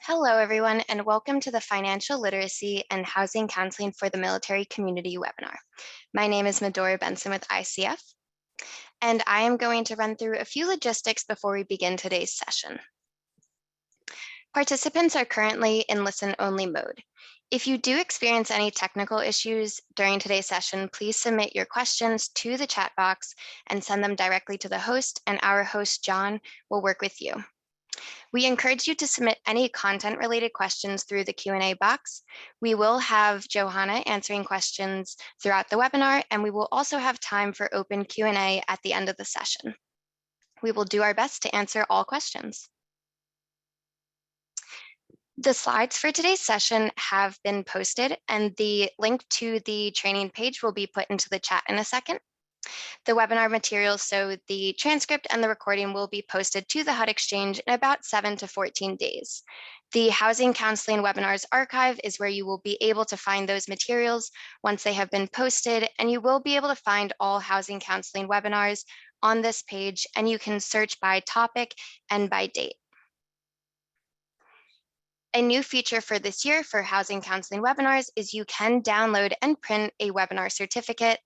Hello, everyone, and welcome to the Financial Literacy and Housing Counseling for the Military Community webinar. My name is Medora Benson with ICF, and I am going to run through a few logistics before we begin today's session. Participants are currently in listen-only mode. If you do experience any technical issues during today's session, please submit your questions to the chat box and send them directly to the host, and our host, John, will work with you. We encourage you to submit any content-related questions through the Q&A box. We will have Johanna answering questions throughout the webinar, and we will also have time for open Q&A at the end of the session. We will do our best to answer all questions. The slides for today's session have been posted, and the link to the training page will be put into the chat in a second. The webinar materials, so the transcript and the recording, will be posted to the HUD Exchange in about 7 to 14 days. The Housing Counseling Webinars Archive is where you will be able to find those materials once they have been posted, and you will be able to find all housing counseling webinars on this page, and you can search by topic and by date. A new feature for this year for housing counseling webinars is you can download and print a webinar certificate.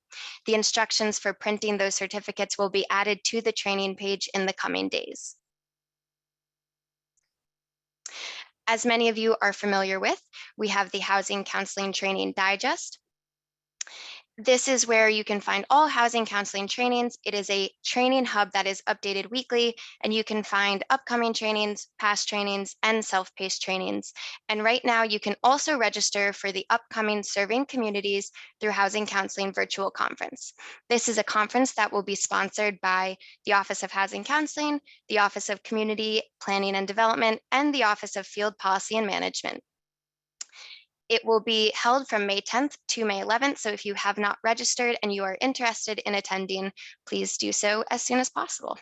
The instructions for printing those certificates will be added to the training page in the coming days. As many of you are familiar with, we have the Housing Counseling Training Digest. This is where you can find all housing counseling trainings. It is a training hub that is updated weekly, and you can find upcoming trainings, past trainings, and self-paced trainings. And right now, you can also register for the upcoming Serving Communities Through Housing Counseling virtual conference. This is a conference that will be sponsored by the Office of Housing Counseling, the Office of Community Planning and Development, and the Office of Field Policy and Management. It will be held from May 10th to May 11th, so if you have not registered and you are interested in attending, please do so as soon as possible.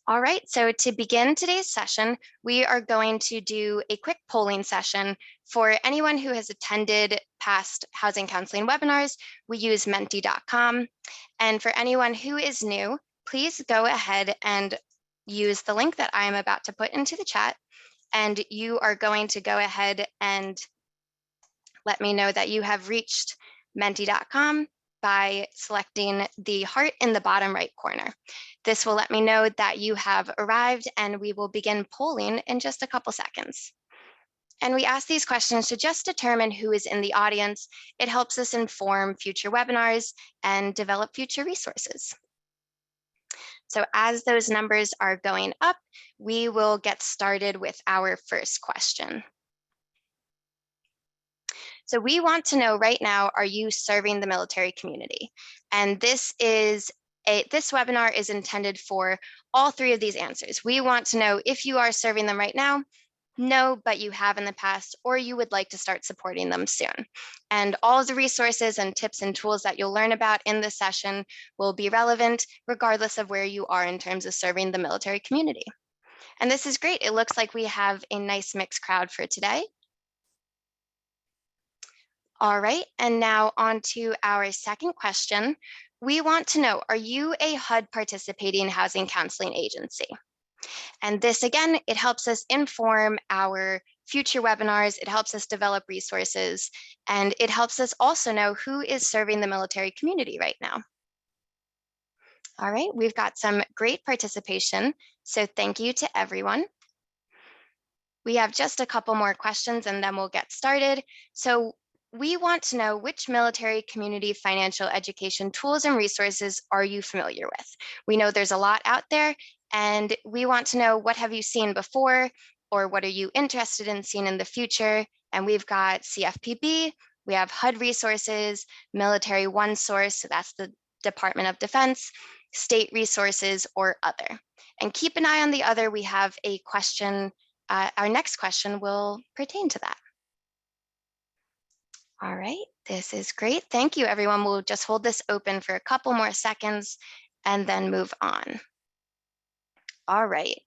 All right, so to begin today's session, we are going to do a quick polling session. For anyone who has attended past housing counseling webinars, we use menti.com. And for anyone who is new, please go ahead and use the link that I am about to put into the chat. And you are going to go ahead and let me know that you have reached menti.com by selecting the heart in the bottom right corner. This will let me know that you have arrived, and we will begin polling in just a couple seconds. And we ask these questions to just determine who is in the audience. It helps us inform future webinars and develop future resources. So as those numbers are going up, we will get started with our first question. So we want to know right now, are you serving the military community? And this webinar is intended for all three of these answers. We want to know if you are serving them right now, no, but you have in the past, or you would like to start supporting them soon. And all of the resources and tips and tools that you'll learn about in this session will be relevant regardless of where you are in terms of serving the military community. And this is great. It looks like we have a nice mixed crowd for today. All right, and now on to our second question. We want to know, are you a HUD participating housing counseling agency? And this, again, it helps us inform our future webinars, it helps us develop resources, and it helps us also know who is serving the military community right now. All right, we've got some great participation, so thank you to everyone. We have just a couple more questions and then we'll get started. So we want to know, which military community financial education tools and resources are you familiar with? We know there's a lot out there, and we want to know, what have you seen before, or what are you interested in seeing in the future? And we've got CFPB, we have HUD resources, Military One Source, so that's the Department of Defense, state resources, or other. And keep an eye on the other. We have a question, our next question will pertain to that. All right, this is great. Thank you, everyone. We'll just hold this open for a couple more seconds and then move on. All right.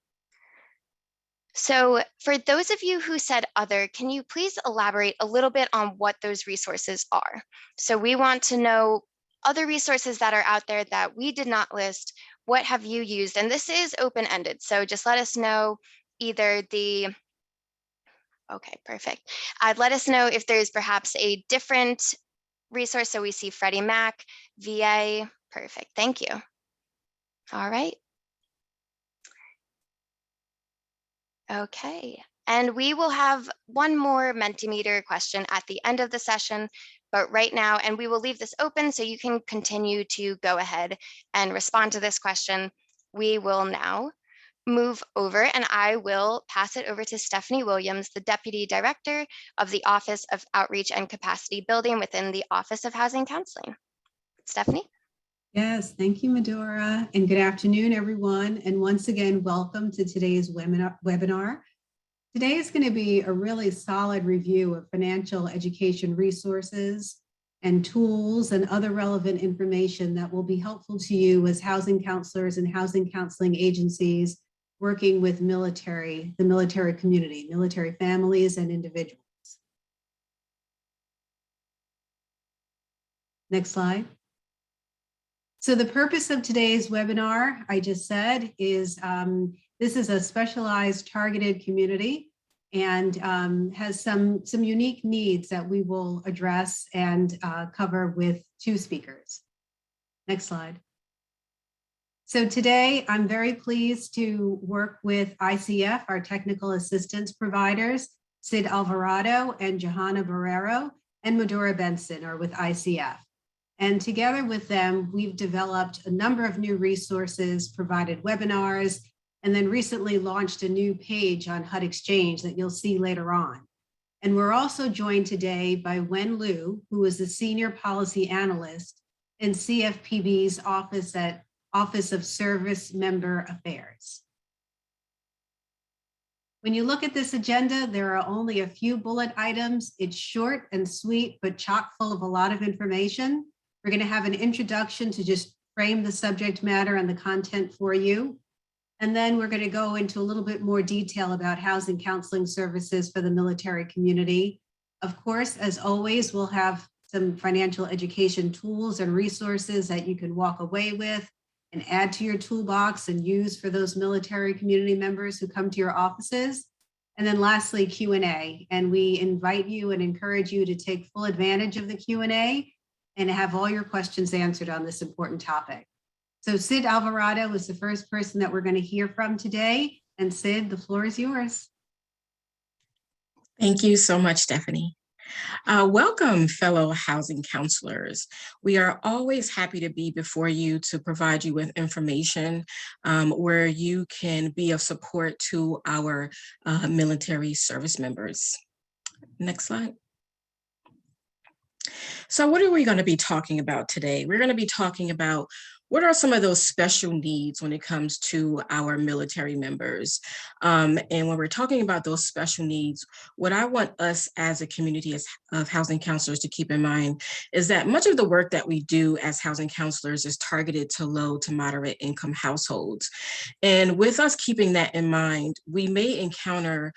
So for those of you who said other, can you please elaborate a little bit on what those resources are? So we want to know other resources that are out there that we did not list. What have you used? And this is open-ended, so just let us know either the, okay, perfect. Let us know if there's perhaps a different resource. So we see Freddie Mac, VA, perfect, thank you. All right. Okay, and we will have one more Mentimeter question at the end of the session, but right now, and we will leave this open so you can continue to go ahead and respond to this question. We will now move over and I will pass it over to Stephanie Williams, the Deputy Director of the Office of Outreach and Capacity Building within the Office of Housing Counseling. Stephanie? Yes, thank you, Medora, and good afternoon, everyone. And once again, welcome to today's webinar. Today is going to be a really solid review of financial education resources and tools and other relevant information that will be helpful to you as housing counselors and housing counseling agencies working with the military community, military families and individuals. Next slide. So the purpose of today's webinar, I just said, is this is a specialized targeted community and has some unique needs that we will address and cover with two speakers. Next slide. So today I'm very pleased to work with ICF, our technical assistance providers. Sid Alvarado and Johanna Barrero and Medora Benson are with ICF. And together with them, we've developed a number of new resources, provided webinars, and then recently launched a new page on HUD Exchange that you'll see later on. And we're also joined today by Wen Liu, who is a Senior Policy Analyst in CFPB's Office of Service Member Affairs. When you look at this agenda, there are only a few bullet items. It's short and sweet, but chock full of a lot of information. We're going to have an introduction to just frame the subject matter and the content for you. And then we're going to go into a little bit more detail about housing counseling services for the military community. Of course, as always, we'll have some financial education tools and resources that you can walk away with and add to your toolbox and use for those military community members who come to your offices. And then lastly, Q&A. And we invite you and encourage you to take full advantage of the Q&A and have all your questions answered on this important topic. So Sid Alvarado is the first person that we're going to hear from today. And Sid, the floor is yours. Thank you so much, Stephanie. Welcome, fellow housing counselors. We are always happy to be before you to provide you with information where you can be of support to our military service members. Next slide. So what are we going to be talking about today? We're going to be talking about what are some of those special needs when it comes to our military members? And when we're talking about those special needs, what I want us as a community of housing counselors to keep in mind is that much of the work that we do as housing counselors is targeted to low to moderate income households. And with us keeping that in mind, we may encounter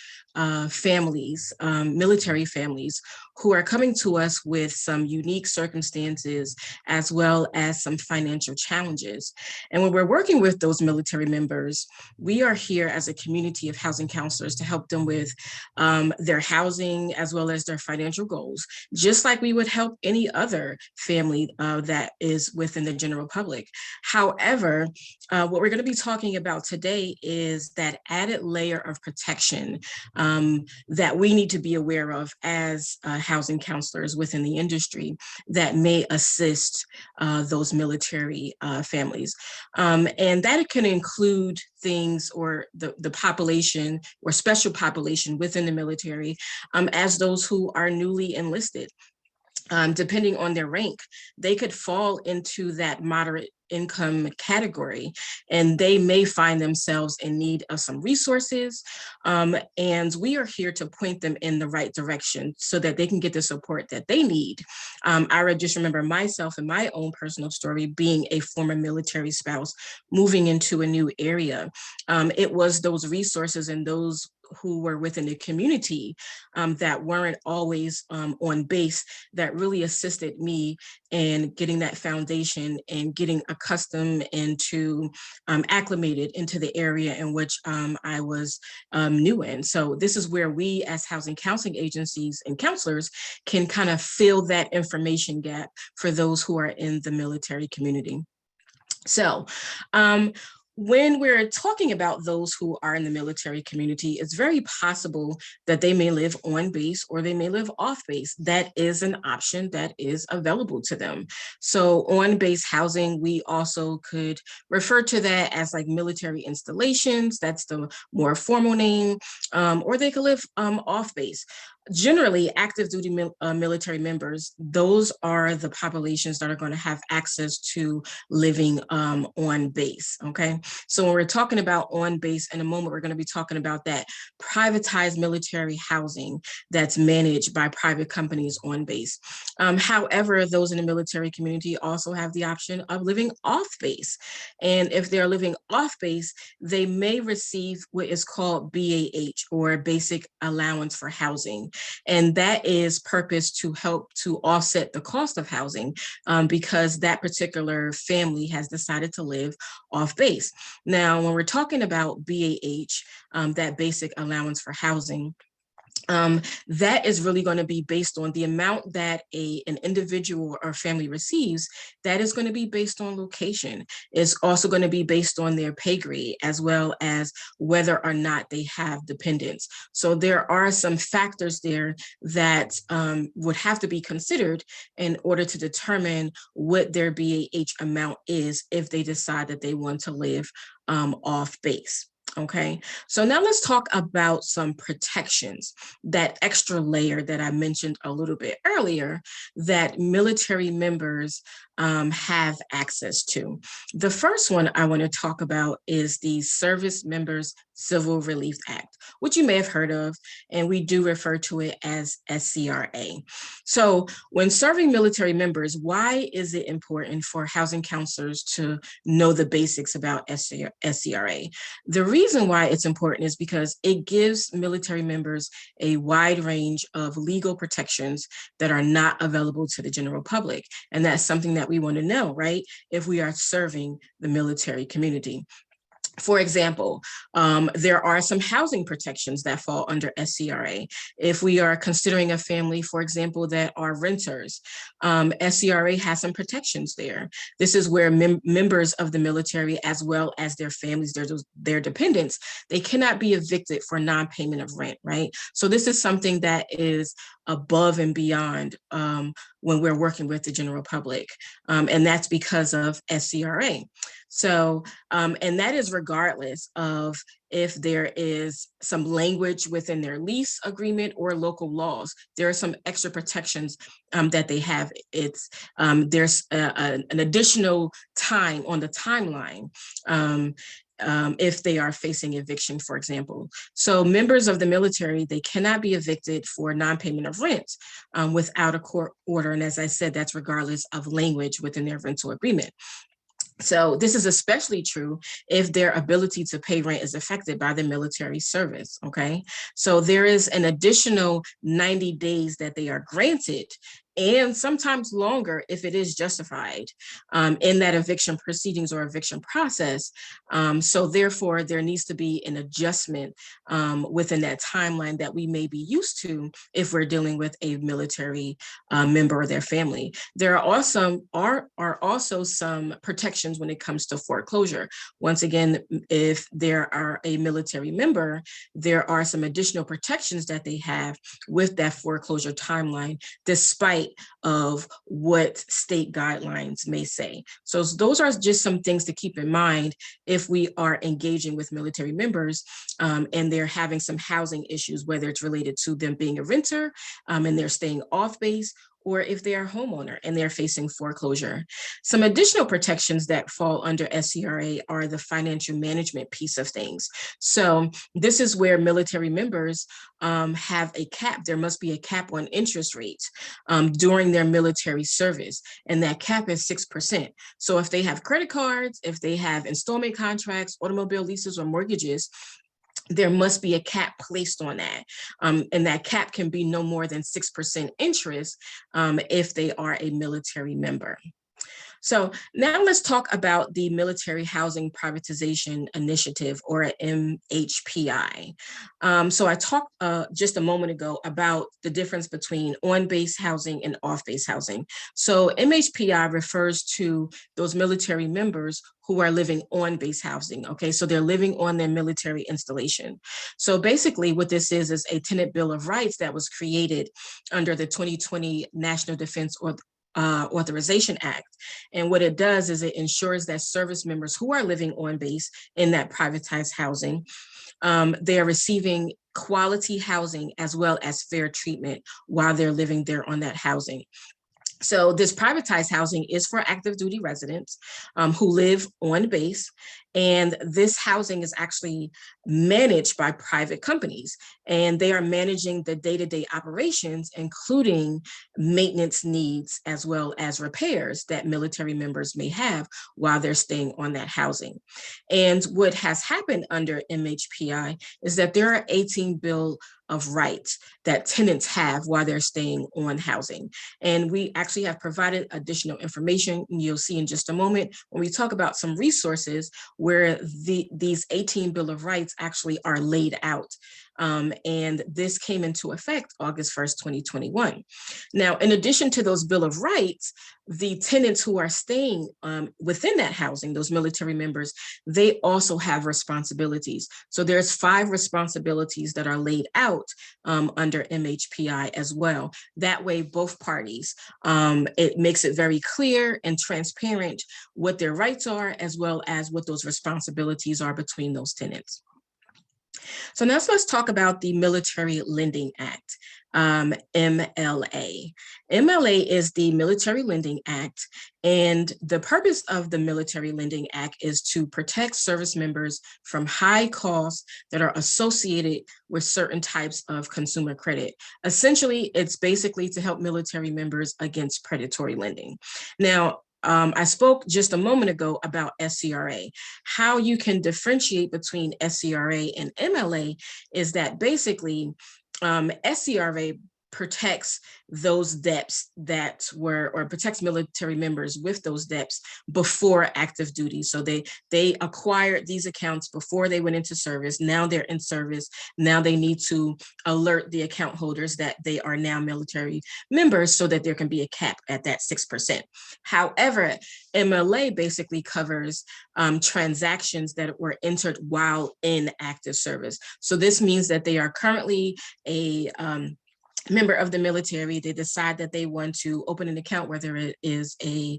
families, military families, who are coming to us with some unique circumstances as well as some financial challenges. And when we're working with those military members, we are here as a community of housing counselors to help them with their housing as well as their financial goals, just like we would help any other family that is within the general public. However, what we're going to be talking about today is that added layer of protection that we need to be aware of as housing counselors within the industry that may assist those military families. And that can include things or the population or special population within the military as those who are newly enlisted. Depending on their rank, they could fall into that moderate income category, and they may find themselves in need of some resources. And we are here to point them in the right direction so that they can get the support that they need. I just remember myself and my own personal story being a former military spouse moving into a new area. It was those resources and those who were within the community that weren't always on base that really assisted me in getting that foundation and getting accustomed and to acclimated into the area in which I was new in. So this is where we as housing counseling agencies and counselors can kind of fill that information gap for those who are in the military community. So when we're talking about those who are in the military community, it's very possible that they may live on base or they may live off base. That is an option that is available to them. So on base housing, we also could refer to that as like military installations. That's the more formal name, or they could live off base. Generally, active duty military members, those are the populations that are going to have access to living on base, okay? So when we're talking about on base, in a moment, we're going to be talking about that privatized military housing that's managed by private companies on base. However, those in the military community also have the option of living off base. And if they're living off base, they may receive what is called BAH, or Basic Allowance for Housing. And that is purposed to help to offset the cost of housing because that particular family has decided to live off base. Now, when we're talking about BAH, that Basic Allowance for Housing, that is really going to be based on the amount that an individual or family receives. That is going to be based on location. It's also going to be based on their pay grade, as well as whether or not they have dependents. So there are some factors there that would have to be considered in order to determine what their BAH amount is if they decide that they want to live off base. Okay, so now let's talk about some protections, that extra layer that I mentioned a little bit earlier that military members have access to. The first one I want to talk about is the Servicemembers Civil Relief Act, which you may have heard of, and we do refer to it as SCRA. So when serving military members, why is it important for housing counselors to know the basics about SCRA? The reason why it's important is because it gives military members a wide range of legal protections that are not available to the general public. And that's something that we want to know, right? If we are serving the military community. For example, there are some housing protections that fall under SCRA. If we are considering a family, for example, that are renters, SCRA has some protections there. This is where members of the military, as well as their families, their dependents, they cannot be evicted for non-payment of rent, right? So this is something that is above and beyond when we're working with the general public. And that's because of SCRA. So, and that is regardless of if there is some language within their lease agreement or local laws. There are some extra protections that they have. It's there's an additional time on the timeline if they are facing eviction, for example. So members of the military, they cannot be evicted for non-payment of rent without a court order. And as I said, that's regardless of language within their rental agreement. So this is especially true if their ability to pay rent is affected by the military service, okay? So there is an additional 90 days that they are granted, and sometimes longer if it is justified in that eviction proceedings or eviction process. So therefore, there needs to be an adjustment within that timeline that we may be used to if we're dealing with a military member or their family. There are also some protections when it comes to foreclosure. Once again, if there are a military member, there are some additional protections that they have with that foreclosure timeline, despite of what state guidelines may say. So those are just some things to keep in mind if we are engaging with military members and they're having some housing issues, whether it's related to them being a renter and they're staying off base, or if they are a homeowner and they're facing foreclosure. Some additional protections that fall under SCRA are the financial management piece of things. So this is where military members have a cap. There must be a cap on interest rates during their military service, and that cap is 6%. So if they have credit cards, if they have installment contracts, automobile leases, or mortgages, there must be a cap placed on that. And that cap can be no more than 6% interest if they are a military member. So now let's talk about the Military Housing Privatization Initiative, or MHPI. So I talked just a moment ago about the difference between on-base housing and off-base housing. So MHPI refers to those military members who are living on base housing. Okay, so they're living on their military installation. So basically what this is a tenant bill of rights that was created under the 2020 National Defense Authorization Act. And what it does is it ensures that service members who are living on base in that privatized housing, they are receiving quality housing as well as fair treatment while they're living there on that housing. So this privatized housing is for active duty residents who live on base, and this housing is actually managed by private companies, and they are managing the day-to-day operations, including maintenance needs as well as repairs that military members may have while they're staying on that housing. And what has happened under MHPI is that there are 18 Bill of rights that tenants have while they're staying on housing. And we actually have provided additional information, and you'll see in just a moment when we talk about some resources where these 18 Bill of Rights actually are laid out. And this came into effect August 1st, 2021. Now, in addition to those Bill of Rights, the tenants who are staying within that housing, those military members, they also have responsibilities. So there's 5 responsibilities that are laid out under MHPI as well. That way, both parties, it makes it very clear and transparent what their rights are, as well as what those responsibilities are between those tenants. So now let's talk about the Military Lending Act, MLA. MLA is the Military Lending Act, and the purpose of the Military Lending Act is to protect service members from high costs that are associated with certain types of consumer credit. Essentially, it's basically to help military members against predatory lending. Now, I spoke just a moment ago about SCRA. How you can differentiate between SCRA and MLA is that basically SCRA protects those debts that were, or protects military members with those debts before active duty. So they acquired these accounts before they went into service. Now they're in service. Now they need to alert the account holders that they are now military members so that there can be a cap at that 6%. However, MLA basically covers transactions that were entered while in active service. So this means that they are currently a member of the military. They decide that they want to open an account, whether it is a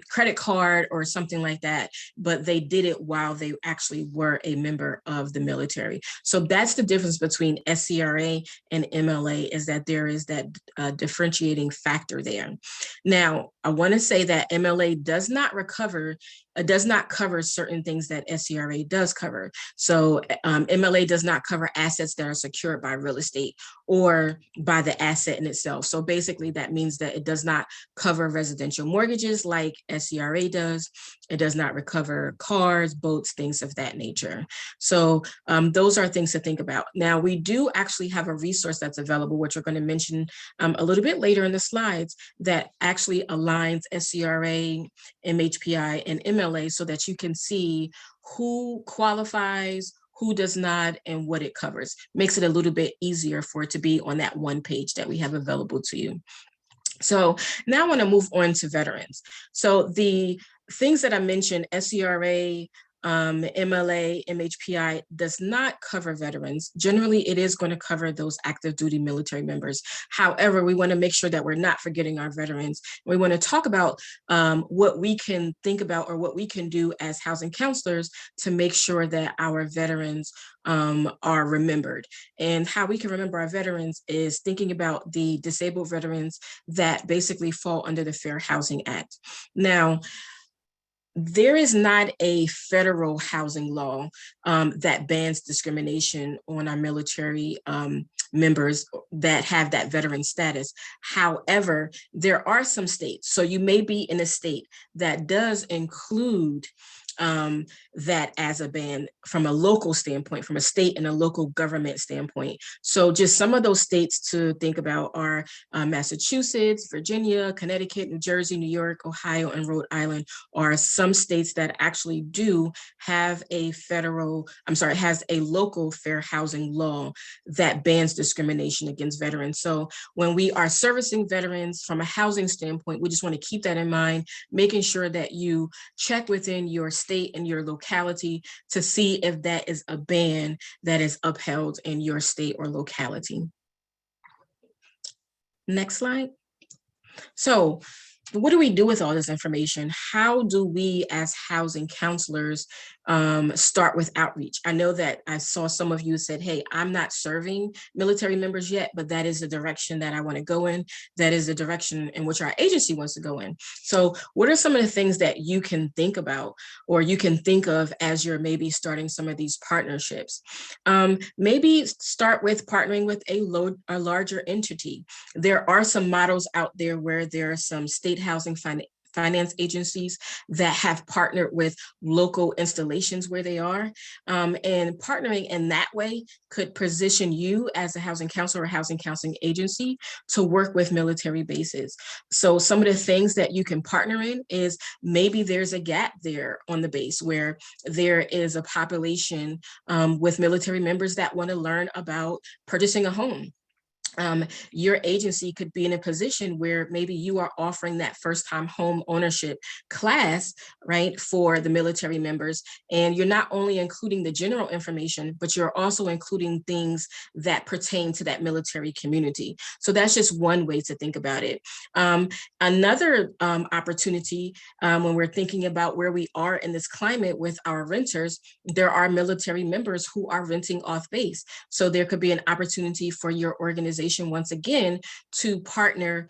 credit card or something like that, but they did it while they actually were a member of the military. So that's the difference between SCRA and MLA, is that there is that differentiating factor there. Now, I want to say that MLA does not cover certain things that SCRA does cover. So MLA does not cover assets that are secured by real estate or by the asset in itself. So basically that means that it does not cover residential mortgages like SCRA does. It does not recover cars, boats, things of that nature. So those are things to think about. Now, we do actually have a resource that's available, which we're going to mention a little bit later in the slides, that actually aligns SCRA, MHPI, and MLA so that you can see who qualifies, who does not, and what it covers. Makes it a little bit easier for it to be on that one page that we have available to you. So now I want to move on to veterans. So the things that I mentioned, SCRA, MLA, MHPI, does not cover veterans. Generally, it is going to cover those active duty military members. However, we want to make sure that we're not forgetting our veterans. We want to talk about what we can think about or what we can do as housing counselors to make sure that our veterans are remembered. And how we can remember our veterans is thinking about the disabled veterans that basically fall under the Fair Housing Act. Now, there is not a federal housing law that bans discrimination on our military members that have that veteran status. However, there are some states, so you may be in a state that does include that as a ban from a local standpoint, from a state and a local government standpoint. So just some of those states to think about are Massachusetts, Virginia, Connecticut, New Jersey, New York, Ohio, and Rhode Island are some states that actually do have a has a local fair housing law that bans discrimination against veterans. So when we are servicing veterans from a housing standpoint, we just want to keep that in mind, making sure that you check within your state and your locality to see if that is a ban that is upheld in your state or locality. Next slide. So what do we do with all this information? How do we as housing counselors start with outreach? I know that I saw some of you said, hey, I'm not serving military members yet, but that is the direction that I want to go in. That is the direction in which our agency wants to go in. So what are some of the things that you can think about or you can think of as you're maybe starting some of these partnerships? Maybe start with partnering with a larger entity. There are some models out there where there are some state housing finance agencies that have partnered with local installations where they are. And partnering in that way could position you as a housing counselor or housing counseling agency to work with military bases. So some of the things that you can partner in is maybe there's a gap there on the base where there is a population with military members that want to learn about purchasing a home. Your agency could be in a position where maybe you are offering that first-time home ownership class, right, for the military members. And you're not only including the general information, but you're also including things that pertain to that military community. So that's just one way to think about it. Another opportunity when we're thinking about where we are in this climate with our renters, there are military members who are renting off base. So there could be an opportunity for your organization once again to partner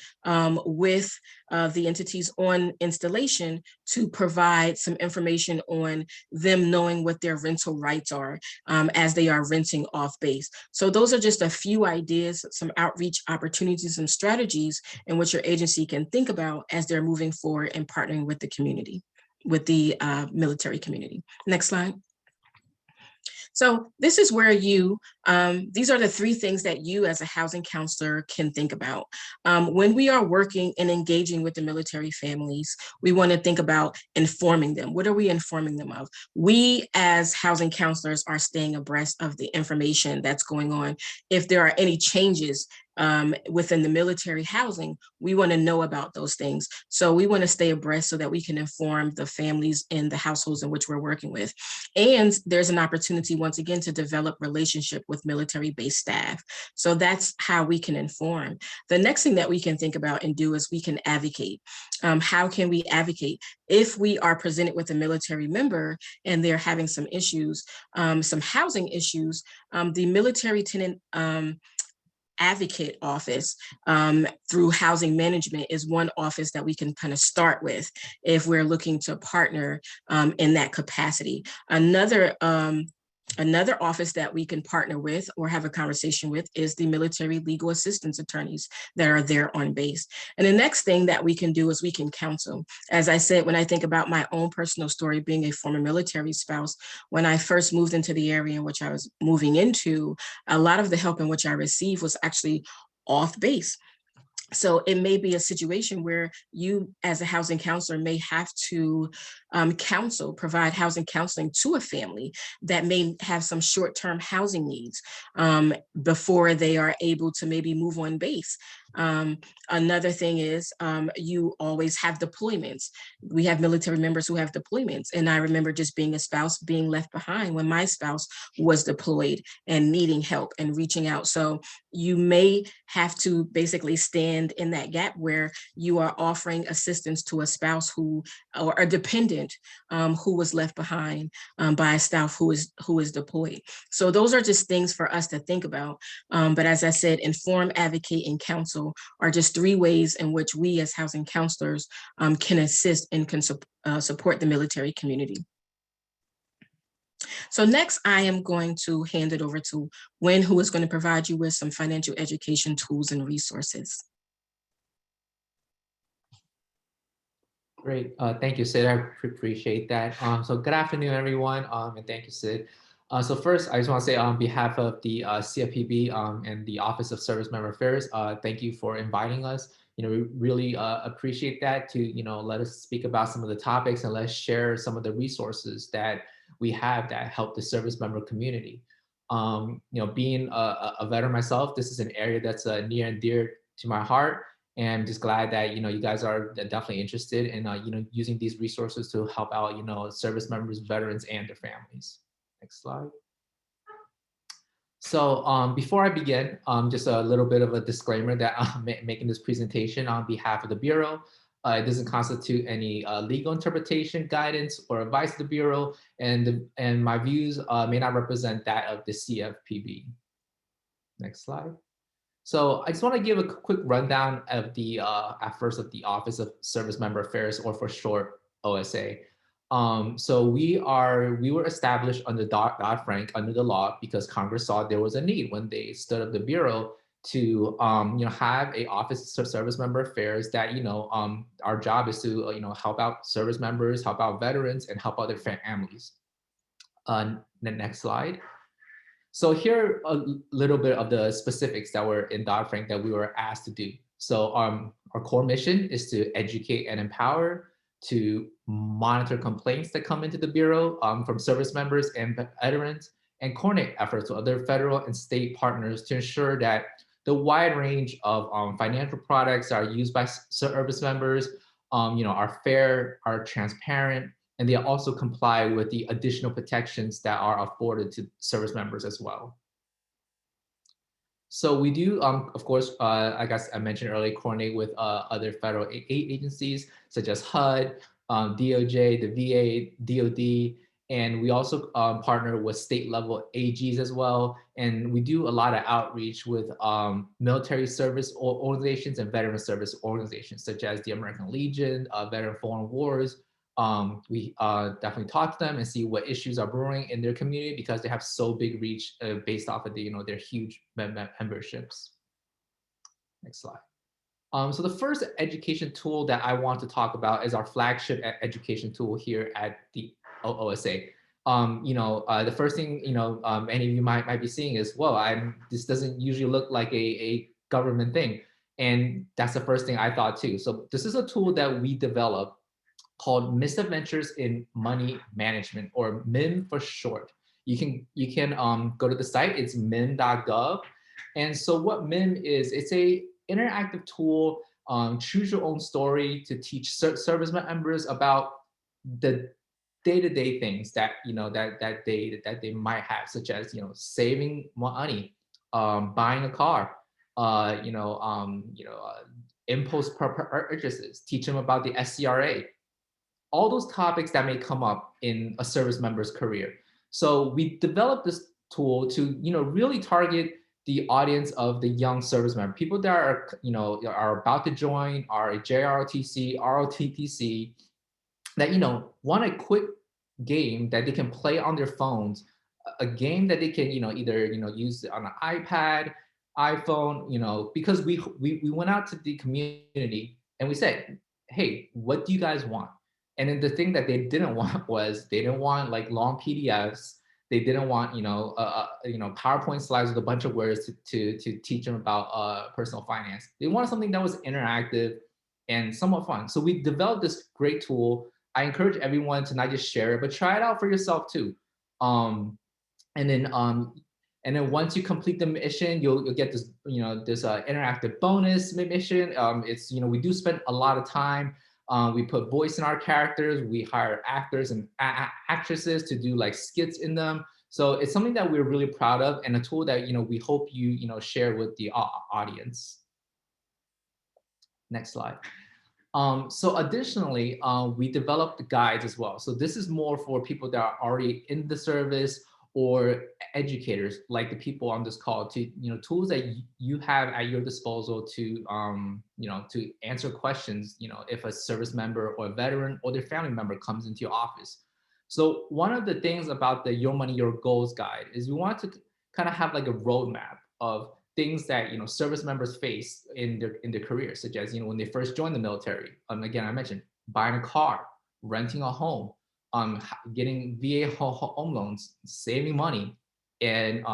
with the entities on installation to provide some information on them knowing what their rental rights are as they are renting off base. So those are just a few ideas, some outreach opportunities and strategies in which your agency can think about as they're moving forward and partnering with the community, with the military community. Next slide. So this is where these are the three things that you as a housing counselor can think about. When we are working and engaging with the military families, we want to think about informing them. What are we informing them of? We as housing counselors are staying abreast of the information that's going on. If there are any changes within the military housing, we want to know about those things. So we want to stay abreast so that we can inform the families in the households in which we're working with. And there's an opportunity, once again, to develop relationship with military-based staff. So that's how we can inform. The next thing that we can think about and do is we can advocate. How can we advocate? If we are presented with a military member and they're having some issues, some housing issues, the military tenant advocate office through housing management is one office that we can kind of start with if we're looking to partner in that capacity. Another office that we can partner with or have a conversation with is the military legal assistance attorneys that are there on base. And the next thing that we can do is we can counsel. As I said, when I think about my own personal story, being a former military spouse, when I first moved into the area in which I was moving into, a lot of the help in which I received was actually off base. So it may be a situation where you as a housing counselor may have to provide housing counseling to a family that may have some short-term housing needs before they are able to maybe move on base. Another thing is you always have deployments. We have military members who have deployments. And I remember just being a spouse being left behind when my spouse was deployed and needing help and reaching out. So you may have to basically stand in that gap where you are offering assistance to a spouse or a dependent who was left behind by a staff who is deployed. So those are just things for us to think about. But as I said, inform, advocate, and counsel are just three ways in which we as housing counselors can assist and can support the military community. So next, I am going to hand it over to Wynn, who is going to provide you with some financial education tools and resources. Great. Thank you, Sid. I appreciate that. So good afternoon, everyone, and thank you, Sid. So first, I just want to say on behalf of the CFPB and the Office of Service Member Affairs, thank you for inviting us. We really appreciate that to, let us speak about some of the topics and let's share some of the resources that we have that help the service member community. Being a veteran myself, this is an area that's near and dear to my heart. And I'm just glad that you guys are definitely interested in using these resources to help out service members, veterans, and their families. Next slide. So before I begin, just a little bit of a disclaimer that I'm making this presentation on behalf of the Bureau. It doesn't constitute any legal interpretation, guidance, or advice to the Bureau, and my views may not represent that of the CFPB. Next slide. So I just want to give a quick rundown of the at first of the Office of Service Member Affairs, or for short, OSA. So we were established under Dodd-Frank, under the law, because Congress saw there was a need when they stood up the Bureau to have a Office of Service Member Affairs that our job is to help out service members, help out veterans, and help out their families. The next slide. So here are a little bit of the specifics that were in Dodd-Frank that we were asked to do. So our core mission is to educate and empower, to monitor complaints that come into the Bureau from service members and veterans, and coordinate efforts with other federal and state partners to ensure that the wide range of financial products that are used by service members are fair, are transparent, and they also comply with the additional protections that are afforded to service members as well. So we do, of course, I guess I mentioned earlier, coordinate with other federal agencies such as HUD, DOJ, the VA, DOD, and we also partner with state level AGs as well. And we do a lot of outreach with military service organizations and veteran service organizations such as the American Legion, Veteran Foreign Wars. We definitely talk to them and see what issues are brewing in their community because they have so big reach based off of their huge memberships. Next slide. So the first education tool that I want to talk about is our flagship education tool here at the OSA. The first thing any of you might be seeing is, whoa, this doesn't usually look like a government thing, and that's the first thing I thought too. So this is a tool that we developed called Misadventures in Money Management, or MIM for short. You can go to the site, it's mim.gov. And so what MIM is, it's a interactive tool, choose your own story to teach service members about the day-to-day things that that they might have, such as saving money, buying a car, impulse purchases, teach them about the SCRA, all those topics that may come up in a service member's career. So we developed this tool to really target the audience of the young service member, people that are about to join, are a JROTC, ROTC, that want a quick game that they can play on their phones, a game that they can either use on an iPad, iPhone, because we went out to the community and we said, hey, what do you guys want? And then the thing that they didn't want was they didn't want like long PDFs. They didn't want PowerPoint slides with a bunch of words to teach them about personal finance. They wanted something that was interactive and somewhat fun. So we developed this great tool. I encourage everyone to not just share it, but try it out for yourself too. And then once you complete the mission, you'll get this this interactive bonus mission. It's we do spend a lot of time. We put voice in our characters. We hire actors and actresses to do like skits in them. So it's something that we're really proud of, and a tool that we hope you share with the audience. Next slide. So additionally, we developed guides as well. So this is more for people that are already in the service or educators like the people on this call, to tools that you have at your disposal to to answer questions if a service member or a veteran or their family member comes into your office. So one of the things about the Your Money, Your Goals guide is we want to kind of have like a roadmap of things that service members face in their career, such as when they first join the military. Again, I mentioned buying a car, renting a home, getting VA home loans, saving money. And,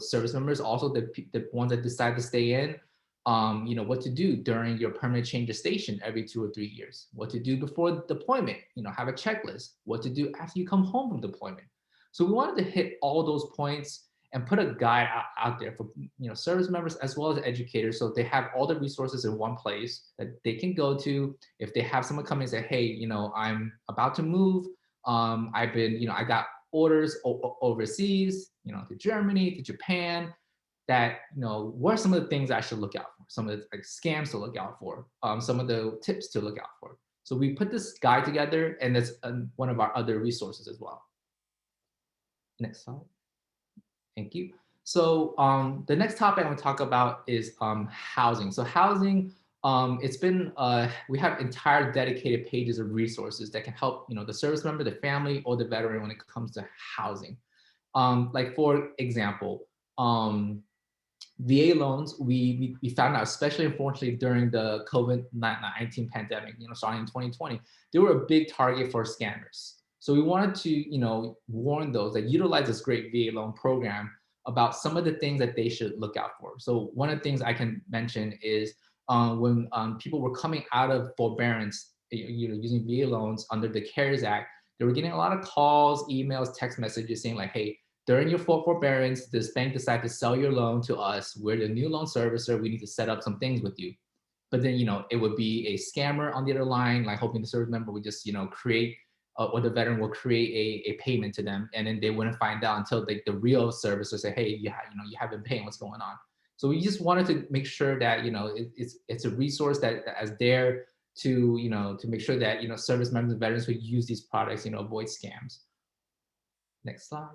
service members, also the ones that decide to stay in, what to do during your permanent change of station every 2 or 3 years, what to do before deployment, have a checklist, what to do after you come home from deployment. So we wanted to hit all those points and put a guide out there for service members as well as educators, so they have all the resources in one place that they can go to if they have someone come in and say, hey, I'm about to move. I've been, I got orders overseas, to Germany, to Japan, that, what are some of the things I should look out for? Some of the scams to look out for, some of the tips to look out for. So we put this guide together, and that's one of our other resources as well. Next slide. Thank you. So the next topic I want to talk about is housing. So housing, it's been, we have entire dedicated pages of resources that can help, the service member, the family, or the veteran when it comes to housing. Like for example, VA loans, we found out, especially unfortunately during the COVID-19 pandemic, starting in 2020, they were a big target for scammers. So we wanted to, warn those that utilize this great VA loan program about some of the things that they should look out for. So one of the things I can mention is when people were coming out of forbearance, using VA loans under the CARES Act, they were getting a lot of calls, emails, text messages saying like, hey, during your forbearance, this bank decided to sell your loan to us. We're the new loan servicer. We need to set up some things with you. But then, it would be a scammer on the other line, like hoping the service member would just, create, or the veteran will create a payment to them. And then they wouldn't find out until the real servicer say, hey, you haven't paid, what's going on? So we just wanted to make sure that, it's a resource that is there to, to make sure that, service members and veterans who use these products, avoid scams. Next slide.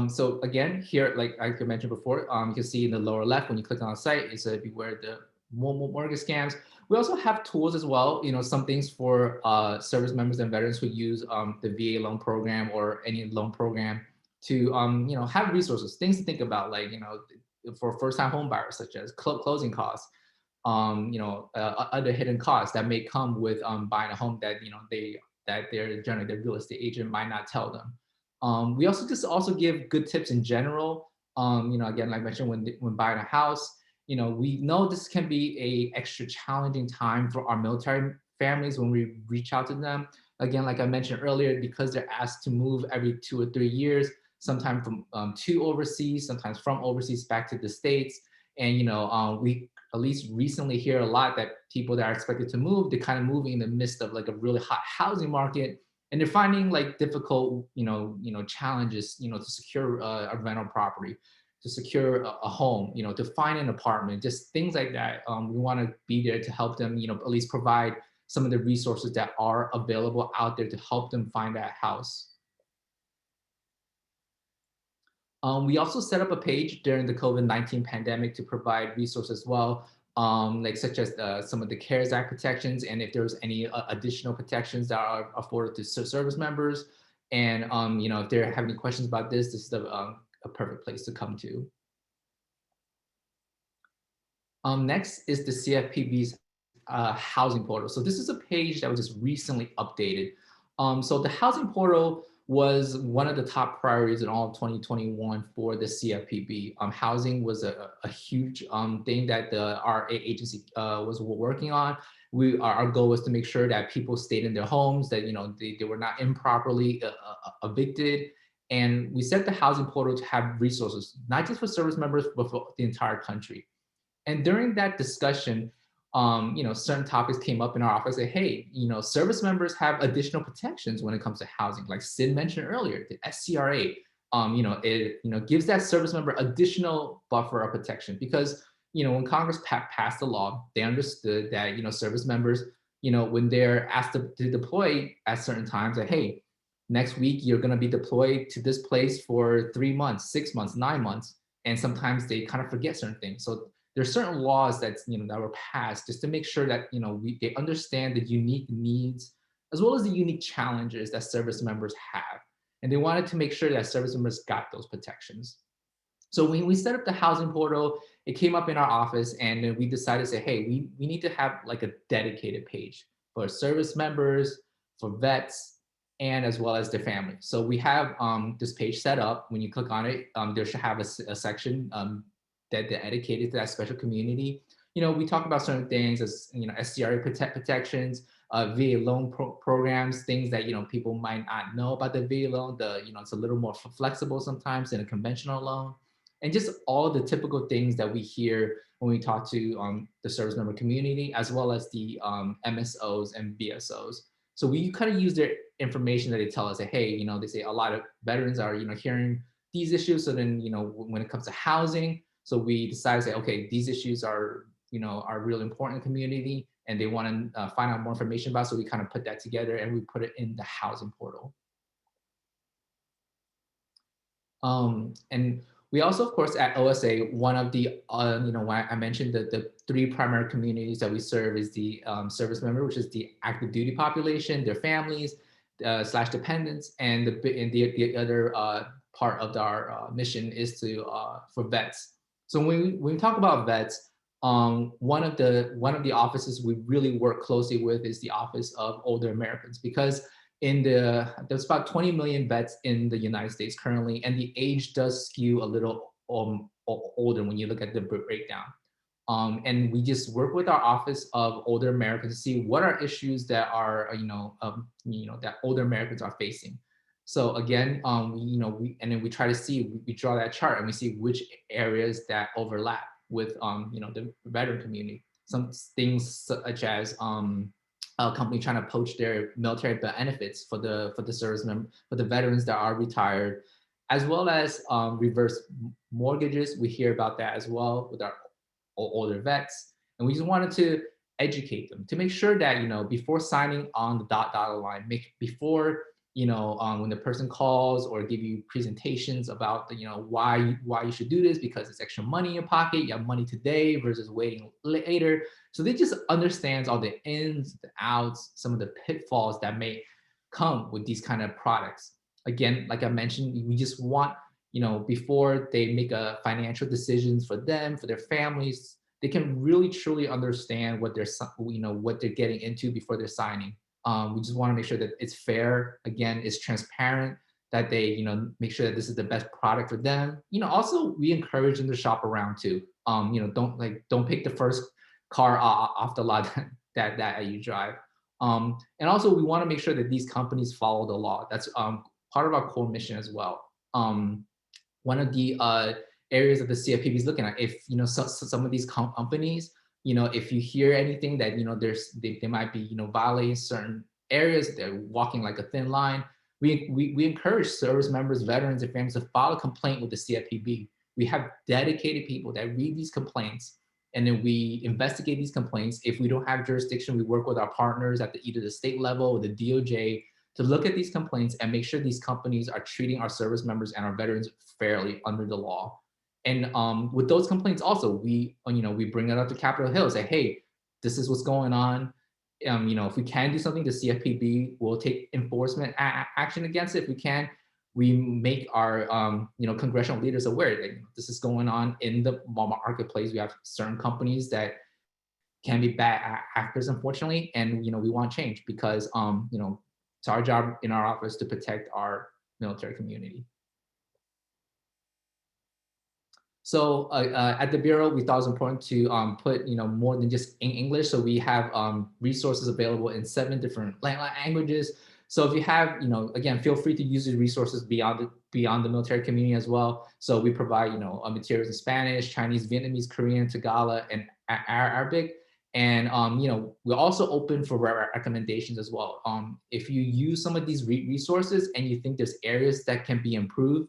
So again, here, like I mentioned before, you can see in the lower left, when you click on the site, it's a beware the mortgage scams. We also have tools as well, some things for service members and veterans who use the VA loan program or any loan program to, have resources, things to think about, like, for first-time home buyers, such as closing costs, other hidden costs that may come with buying a home that, they're generally their real estate agent might not tell them. We also give good tips in general. Again, like I mentioned, when buying a house, we know this can be a extra challenging time for our military families when we reach out to them. Again, like I mentioned earlier, because they're asked to move every 2 or 3 years, sometimes from to overseas, sometimes from overseas back to the States. And, we at least recently hear a lot that people that are expected to move, they're kind of moving in the midst of like a really hot housing market. And they're finding like difficult, challenges, to secure a rental property, to secure a home, to find an apartment, just things like that. We want to be there to help them, at least provide some of the resources that are available out there to help them find that house. We also set up a page during the COVID-19 pandemic to provide resources as well, like such as some of the CARES Act protections, and if there's any additional protections that are afforded to service members. And if they have any questions about this is a perfect place to come to. Next is the CFPB's housing portal. So this is a page that was just recently updated. So the housing portal was one of the top priorities in all of 2021 for the CFPB. Housing was a huge thing that our agency was working on. Our goal was to make sure that people stayed in their homes, that they were not improperly evicted. And we set the housing portal to have resources, not just for service members, but for the entire country. And during that discussion, certain topics came up in our office. Say, hey, service members have additional protections when it comes to housing, like Sid mentioned earlier, the SCRA. It gives that service member additional buffer of protection because when Congress passed the law, they understood that service members, when they're asked to deploy at certain times, that hey, next week you're going to be deployed to this place for 3 months, 6 months, 9 months, and sometimes they kind of forget certain things. So there's certain laws that that were passed just to make sure that they understand the unique needs as well as the unique challenges that service members have, and they wanted to make sure that service members got those protections. So when we set up the housing portal, it came up in our office, and then we decided to say, hey, we need to have like a dedicated page for service members, for vets, and as well as their family. So we have this page set up. When you click on it, there should have a section that they're dedicated to that special community. We talk about certain things as, SDRA protections, VA loan programs, things that, people might not know about the VA loan. It's a little more flexible sometimes than a conventional loan. And just all the typical things that we hear when we talk to the service member community, as well as the MSOs and BSOs. So we kind of use their information that they tell us that, hey, they say a lot of veterans are, hearing these issues. So then, when it comes to housing, so we decided to say, okay, these issues are, are really important in the community and they want to find out more information about. So we kind of put that together and we put it in the housing portal. And we also, of course, at OSA, one of the, when I mentioned that the 3 primary communities that we serve is the service member, which is the active duty population, their families / dependents, and the other part of our mission is to for vets. So when we talk about vets, one of the offices we really work closely with is the Office of Older Americans, because there's about 20 million vets in the United States currently, and the age does skew a little older when you look at the breakdown. And we just work with our Office of Older Americans to see what are issues that are, that older Americans are facing. So again, and then we try to see, we draw that chart and we see which areas that overlap with, the veteran community. Some things such as, a company trying to poach their military benefits for the service member, for the veterans that are retired, as well as reverse mortgages. We hear about that as well with our older vets. And we just wanted to educate them to make sure that, before signing on the dotted line, before, when the person calls or give you presentations about the, why you should do this, because it's extra money in your pocket, you have money today versus waiting later. So they just understands all the ins, the outs, some of the pitfalls that may come with these kind of products. Again, like I mentioned, we just want, before they make a financial decisions for them, for their families, they can really truly understand what they're getting into before they're signing. We just want to make sure that it's fair, again, it's transparent, that they, make sure that this is the best product for them. Also we encourage them to shop around too. Don't pick the first car off the lot that you drive. And also we want to make sure that these companies follow the law. That's part of our core mission as well. One of the areas that the CFPB is looking at, if some of these companies, if you hear anything that they might be violating certain areas, they're walking like a thin line, we encourage service members, veterans, and families to file a complaint with the CFPB. We have dedicated people that read these complaints, and then we investigate these complaints. If we don't have jurisdiction, we work with our partners at either the state level or the DOJ to look at these complaints and make sure these companies are treating our service members and our veterans fairly under the law. And with those complaints also, we bring it up to Capitol Hill, say, hey, this is what's going on. If we can do something, the CFPB will take enforcement action against it. If we can, we make our congressional leaders aware that this is going on in the marketplace. We have certain companies that can be bad actors, unfortunately, and we want change because it's our job in our office to protect our military community. So at the Bureau, we thought it was important to put more than just in English. So we have resources available in 7 different languages. So if you have, again, feel free to use the resources beyond the military community as well. So we provide, materials in Spanish, Chinese, Vietnamese, Korean, Tagalog, and Arabic. And we're also open for recommendations as well. If you use some of these resources and you think there's areas that can be improved,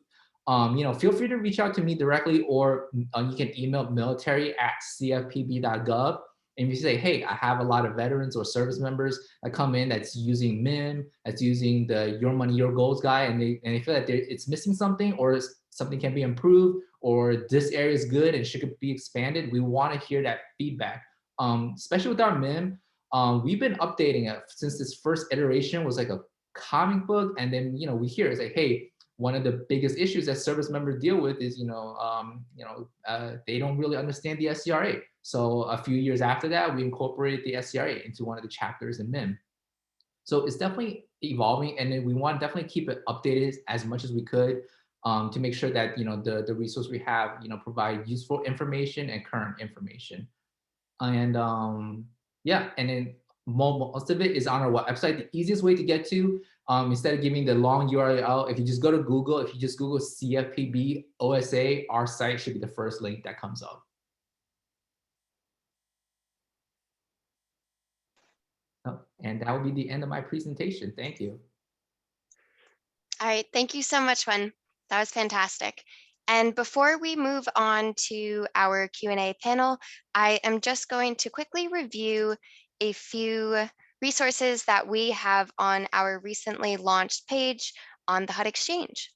feel free to reach out to me directly, or you can email military@cfpb.gov. And if you say, hey, I have a lot of veterans or service members that come in that's using MIM, that's using the Your Money, Your Goals guide, and they feel that it's missing something, or something can be improved, or this area is good and should be expanded, we want to hear that feedback. Especially with our MIM, we've been updating it since this first iteration was like a comic book, and then we hear it's like, hey, one of the biggest issues that service members deal with is, they don't really understand the SCRA. So a few years after that, we incorporated the SCRA into one of the chapters in MIM. So it's definitely evolving, and then we want to definitely keep it updated as much as we could to make sure that the resource we have provide useful information and current information. And yeah, and then most of it is on our website. The easiest way to get to, instead of giving the long URL, if you just go to Google, if you just Google CFPB OSA, our site should be the first link that comes up. Oh, and that will be the end of my presentation. Thank you. All right, thank you so much, Wen. That was fantastic. And before we move on to our Q&A panel, I am just going to quickly review a few resources that we have on our recently launched page on the HUD Exchange.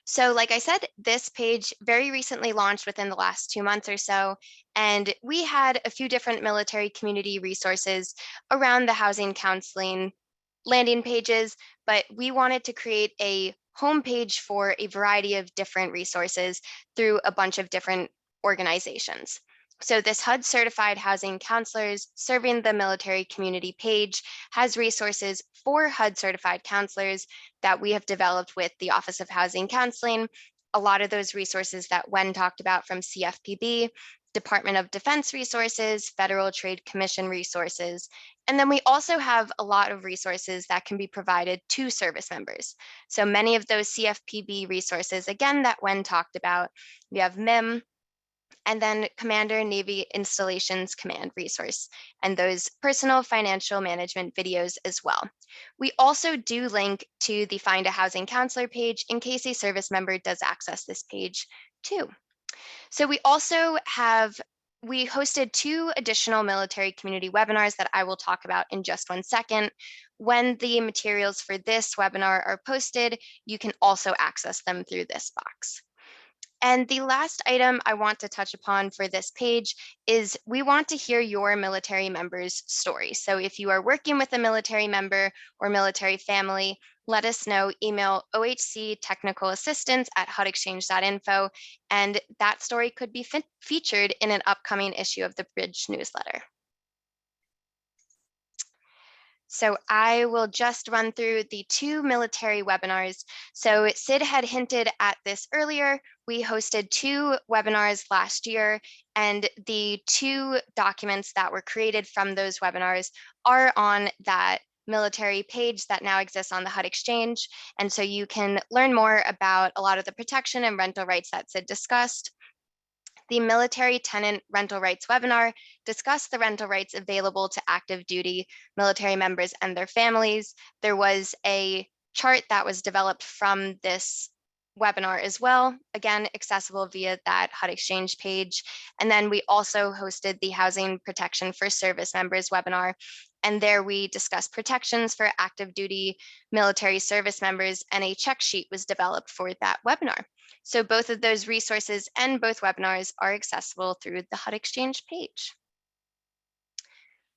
So like I said, this page very recently launched within the last 2 months or so, and we had a few different military community resources around the housing counseling landing pages, but we wanted to create a homepage for a variety of different resources through a bunch of different organizations. So this HUD certified housing counselors serving the military community page has resources for HUD certified counselors that we have developed with the Office of Housing Counseling. A lot of those resources that Wen talked about from CFPB, Department of Defense resources, Federal Trade Commission resources. And then we also have a lot of resources that can be provided to service members. So many of those CFPB resources, again, that Wen talked about, we have MIM, and then Commander Navy Installations Command resource, and those personal financial management videos as well. We also do link to the Find a Housing Counselor page in case a service member does access this page too. So we hosted 2 additional military community webinars that I will talk about in just 1 second. When the materials for this webinar are posted, you can also access them through this box. And the last item I want to touch upon for this page is we want to hear your military members' story. So if you are working with a military member or military family, let us know. Email ohctechnicalassistance@hudexchange.info, and that story could be featured in an upcoming issue of the Bridge newsletter. So I will just run through the 2 military webinars. So Sid had hinted at this earlier. We hosted 2 webinars last year, and the 2 documents that were created from those webinars are on that military page that now exists on the HUD Exchange. And so you can learn more about a lot of the protection and rental rights that Sid discussed. The military tenant rental rights webinar discussed the rental rights available to active duty military members and their families. There was a chart that was developed from this webinar as well, again, accessible via that HUD Exchange page. And then we also hosted the Housing Protection for Service Members webinar. And there we discussed protections for active duty military service members, and a check sheet was developed for that webinar. So both of those resources and both webinars are accessible through the HUD Exchange page.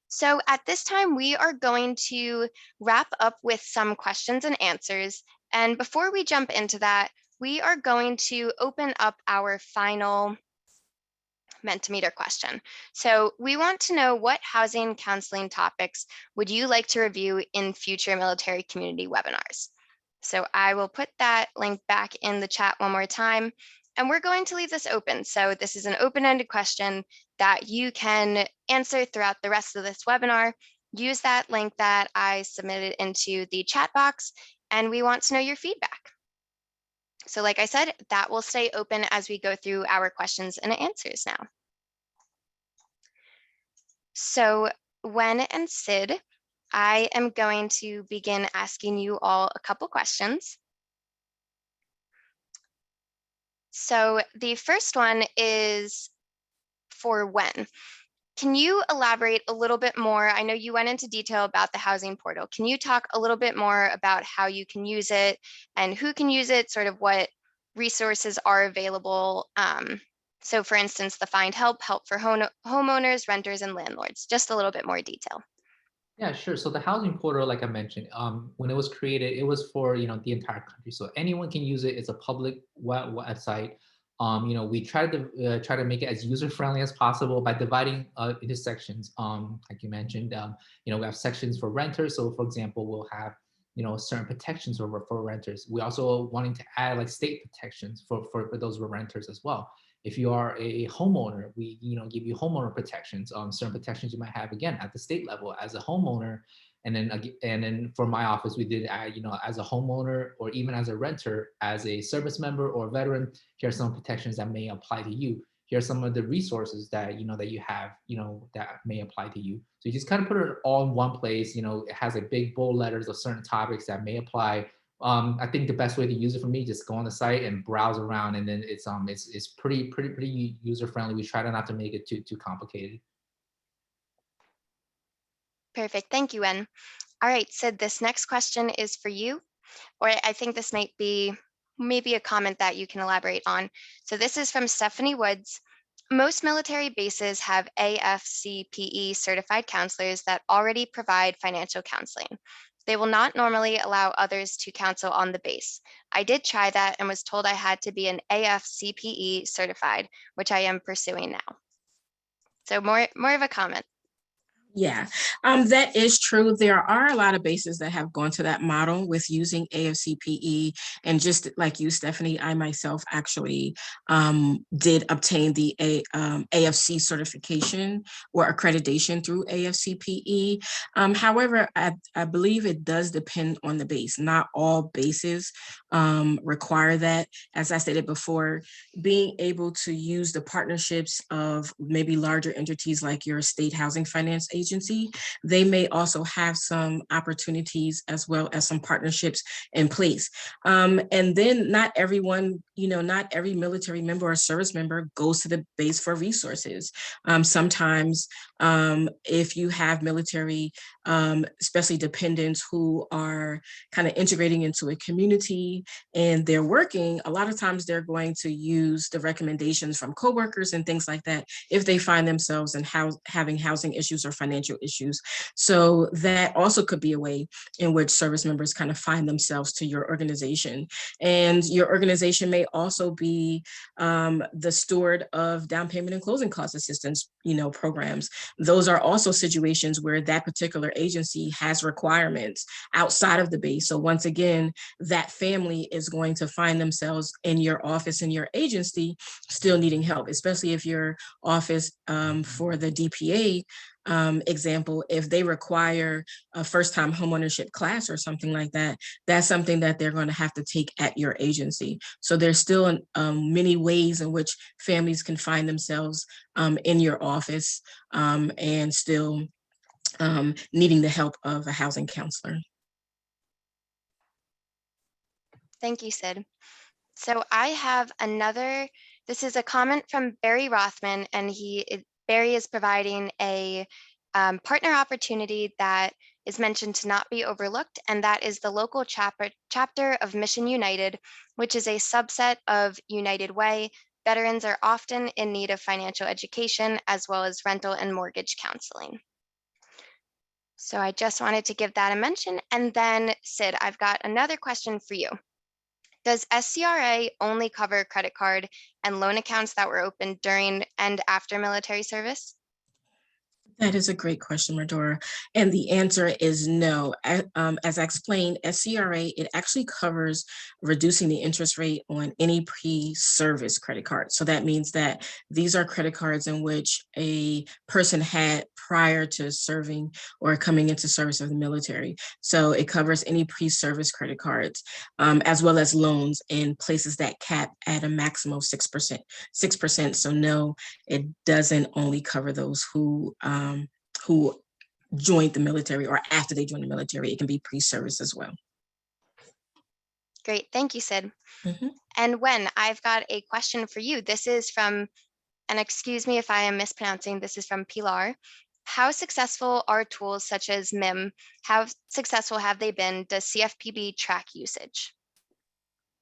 So at this time, we are going to wrap up with some questions and answers. And before we jump into that, we are going to open up our final Mentimeter question. So we want to know, what housing counseling topics would you like to review in future military community webinars? So I will put that link back in the chat one more time, and we're going to leave this open. So this is an open-ended question that you can answer throughout the rest of this webinar. Use that link that I submitted into the chat box, and we want to know your feedback. So like I said, that will stay open as we go through our questions and answers now. So Wen and Sid, I am going to begin asking you all a couple questions. So the first one is for Wen. Can you elaborate a little bit more? I know you went into detail about the housing portal. Can you talk a little bit more about how you can use it and who can use it, sort of what resources are available? So for instance, the Find Help for homeowners, renters, and landlords, just a little bit more detail. Yeah, sure. So the housing portal, like I mentioned, when it was created, it was for the entire country, so anyone can use it. It's a public website. We try to make it as user friendly as possible by dividing into sections. Like you mentioned, we have sections for renters. So for example, we'll have certain protections for renters. We also wanting to add like state protections for those renters as well. If you are a homeowner, we give you homeowner protections, certain protections you might have again at the state level as a homeowner. And then for my office, we did add, as a homeowner or even as a renter, as a service member or veteran, here are some protections that may apply to you. Here are some of the resources that that you have, that may apply to you. So you just kind of put it all in one place. It has a big bold letters of certain topics that may apply. I think the best way to use it for me, just go on the site and browse around, and then it's pretty user friendly. We try to not to make it too complicated. Perfect. Thank you, En. All right, Sid, this next question is for you, or I think this might be maybe a comment that you can elaborate on. So this is from Stephanie Woods. Most military bases have AFCPE certified counselors that already provide financial counseling. They will not normally allow others to counsel on the base. I did try that and was told I had to be an AFCPE certified, which I am pursuing now. So more of a comment. Yeah, that is true. There are a lot of bases that have gone to that model with using AFCPE. And just like you, Stephanie, I myself actually did obtain the AFC certification or accreditation through AFCPE. However, I believe it does depend on the base. Not all bases require that. As I stated before, being able to use the partnerships of maybe larger entities like your state housing finance agency, they may also have some opportunities as well as some partnerships in place. And then not everyone, not every military member or service member goes to the base for resources. Sometimes if you have military, especially dependents who are kind of integrating into a community and they're working, a lot of times they're going to use the recommendations from coworkers and things like that if they find themselves in having housing issues or financial issues. So that also could be a way in which service members kind of find themselves to your organization. And your organization may also be the steward of down payment and closing cost assistance, programs. Those are also situations where that particular agency has requirements outside of the base. So once again, that family is going to find themselves in your office and your agency still needing help, especially if your office for the DPA example, if they require a first-time homeownership class or something like that, that's something that they're going to have to take at your agency. So there's still many ways in which families can find themselves in your office and still needing the help of a housing counselor. Thank you, Sid. So I have this is a comment from Barry Rothman, and Barry is providing a partner opportunity that is mentioned to not be overlooked, and that is the local chapter of Mission United, which is a subset of United Way. Veterans are often in need of financial education as well as rental and mortgage counseling. So I just wanted to give that a mention. And then Sid, I've got another question for you. Does SCRA only cover credit card and loan accounts that were opened during and after military service? That is a great question, Medora. And the answer is no. As I explained, SCRA, it actually covers reducing the interest rate on any pre-service credit card. So that means that these are credit cards in which a person had prior to serving or coming into service of the military. So it covers any pre-service credit cards, as well as loans in places that cap at a maximum of 6%. So no, it doesn't only cover those who joined the military or after they joined the military. It can be pre-service as well. Great, thank you, Sid. Mm-hmm. And Wen, I've got a question for you. This is from, and excuse me if I am mispronouncing, this is from Pilar. How successful are tools such as MIM? How successful have they been? Does CFPB track usage?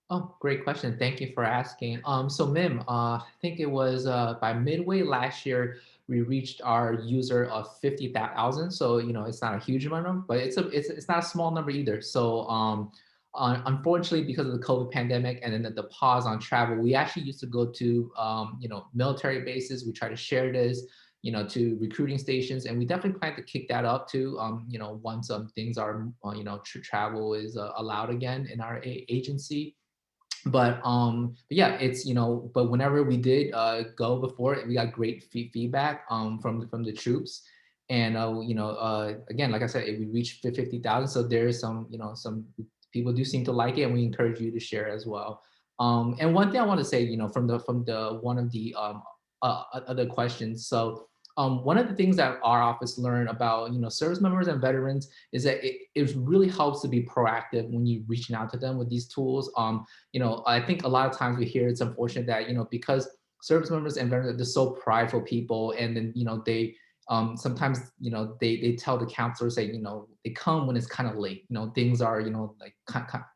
Oh, great question. Thank you for asking. So MIM, I think it was by midway last year, we reached our user of 50,000. So, it's not a huge number, but it's not a small number either. So, unfortunately, because of the COVID pandemic and then the pause on travel, we actually used to go to, military bases. We try to share this, to recruiting stations, and we definitely plan to kick that up too. Once things are, travel is allowed again in our agency. But yeah, it's but whenever we did go before, we got great feedback from the troops. And again, like I said, we reached 50,000, so there's some people do seem to like it, and we encourage you to share as well. And one thing I want to say, from the one of the other questions. So one of the things that our office learned about service members and veterans is that it really helps to be proactive when you're reaching out to them with these tools. I think a lot of times we hear it's unfortunate that because service members and veterans, they're so prideful people, and then they sometimes they tell the counselor, say they come when it's kind of late, things are like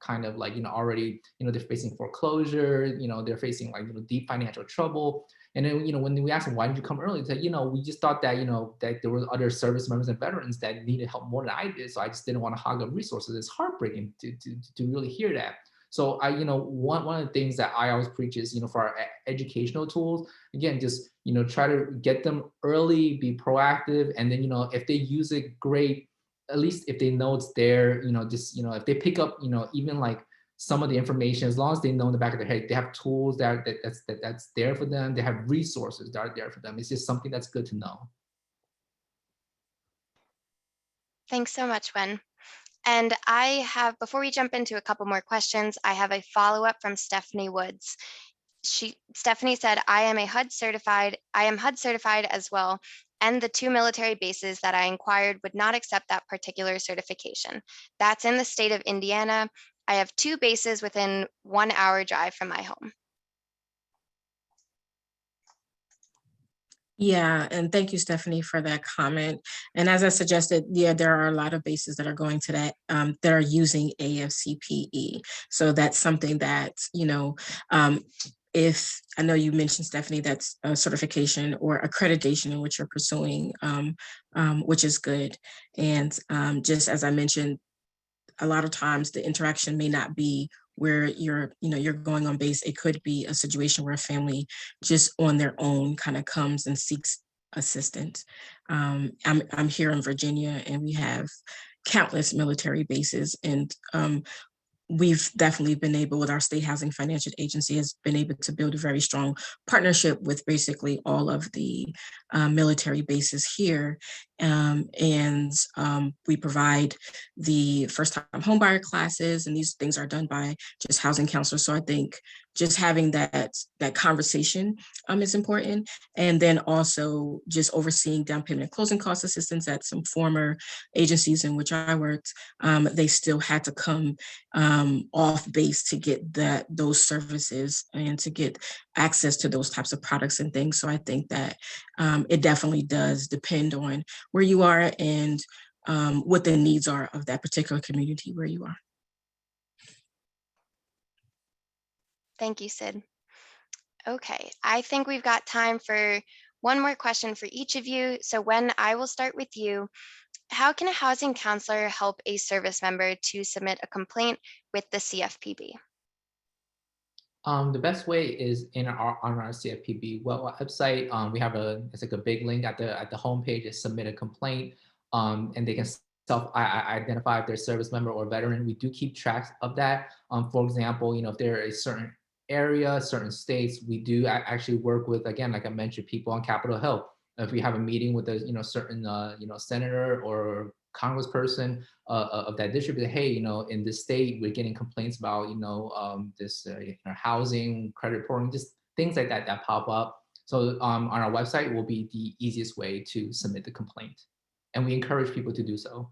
kind of like already they're facing foreclosure, they're facing like deep financial trouble. And then when we ask them, why did you come early, they say, we just thought that that there were other service members and veterans that needed help more than I did, so I just didn't want to hog up resources. It's heartbreaking to really hear that. So one of the things that I always preach is, for our educational tools, again, just, try to get them early, be proactive. And then, if they use it, great. At least if they know it's there, just, if they pick up, even like some of the information, as long as they know in the back of their head, they have tools that's there for them. They have resources that are there for them. It's just something that's good to know. Thanks so much, Wen. And before we jump into a couple more questions, I have a follow-up from Stephanie Woods. Stephanie said, I am HUD certified as well, and the 2 military bases that I inquired would not accept that particular certification. That's in the state of Indiana. I have 2 bases within 1 hour drive from my home. Yeah, and thank you, Stephanie, for that comment. And as I suggested, yeah, there are a lot of bases that are going to that, that are using AFCPE. So that's something that, if I know you mentioned, Stephanie, that's a certification or accreditation in which you're pursuing, which is good. And just as I mentioned, a lot of times the interaction may not be where you're going on base. It could be a situation where a family just on their own kind of comes and seeks assistance. I'm here in Virginia, and we have countless military bases, and we've definitely been able, with our state housing financial agency, has been able to build a very strong partnership with basically all of the military bases here. And we provide the first-time homebuyer classes, and these things are done by just housing counselors. So I think just having that conversation is important. And then also just overseeing down payment and closing cost assistance at some former agencies in which I worked. They still had to come off base to get those services and to get access to those types of products and things. So I think that it definitely does depend on where you are and what the needs are of that particular community where you are. Thank you, Sid. Okay, I think we've got time for one more question for each of you. So Wen, I will start with you. How can a housing counselor help a service member to submit a complaint with the CFPB? The best way is on our CFPB website. We have it's like a big link at the homepage. Is submit a complaint, and they can self-identify if they're a service member or veteran. We do keep track of that. For example, if there is a certain area, certain states, we do actually work with, again, like I mentioned, people on Capitol Hill. If we have a meeting with a certain senator or congressperson of that district, hey, in this state, we're getting complaints about this housing, credit reporting, just things like that pop up. So on our website will be the easiest way to submit the complaint, and we encourage people to do so.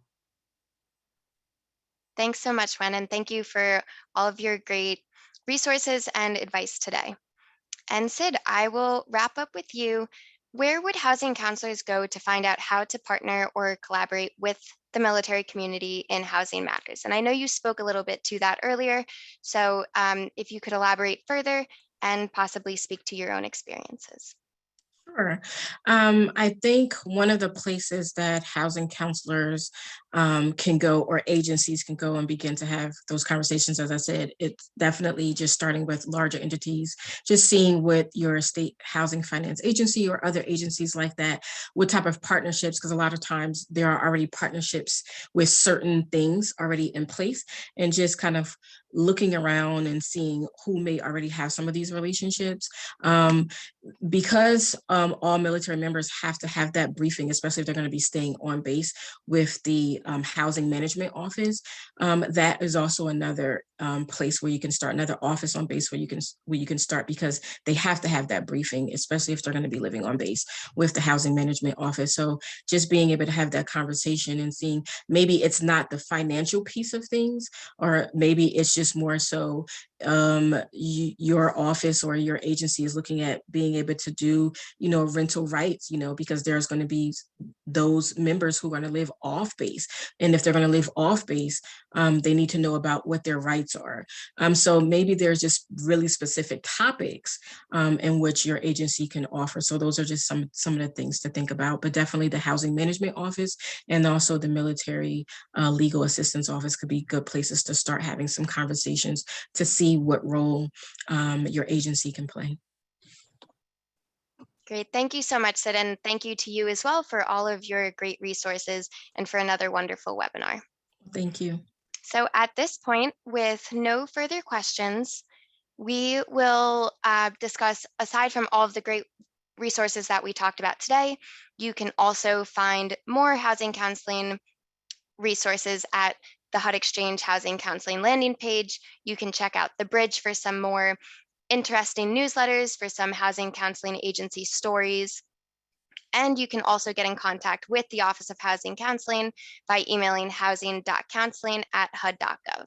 Thanks so much, Wen, and thank you for all of your great resources and advice today. And Sid, I will wrap up with you. Where would housing counselors go to find out how to partner or collaborate with the military community in housing matters? And I know you spoke a little bit to that earlier, so if you could elaborate further and possibly speak to your own experiences. Sure. I think one of the places that housing counselors can go, or agencies can go and begin to have those conversations, as I said, it's definitely just starting with larger entities, just seeing what your state housing finance agency or other agencies like that, what type of partnerships, because a lot of times there are already partnerships with certain things already in place, and just kind of looking around and seeing who may already have some of these relationships. Because all military members have to have that briefing, especially if they're going to be staying on base with the housing management office. That is also another place where you can start, another office on base where you can start, because they have to have that briefing, especially if they're going to be living on base with the housing management office. So just being able to have that conversation and seeing, maybe it's not the financial piece of things, or maybe it's just more so your office or your agency is looking at being able to do, rental rights, because there's going to be those members who are going to live off base. And if they're going to live off base, they need to know about what their rights are. So maybe there's just really specific topics in which your agency can offer. So those are just some of the things to think about, but definitely the housing management office and also the military legal assistance office could be good places to start having some conversations to see what role your agency can play. Great. Thank you so much, Sid. And thank you to you as well for all of your great resources and for another wonderful webinar. Thank you. So at this point, with no further questions, we will discuss, aside from all of the great resources that we talked about today, you can also find more housing counseling resources at the HUD Exchange Housing Counseling landing page. You can check out the Bridge for some more interesting newsletters, for some housing counseling agency stories. And you can also get in contact with the Office of Housing Counseling by emailing housing.counseling@hud.gov.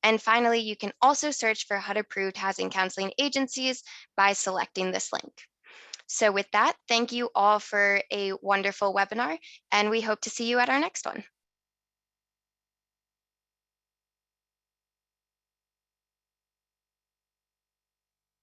And finally, you can also search for HUD-approved housing counseling agencies by selecting this link. So with that, thank you all for a wonderful webinar, and we hope to see you at our next one.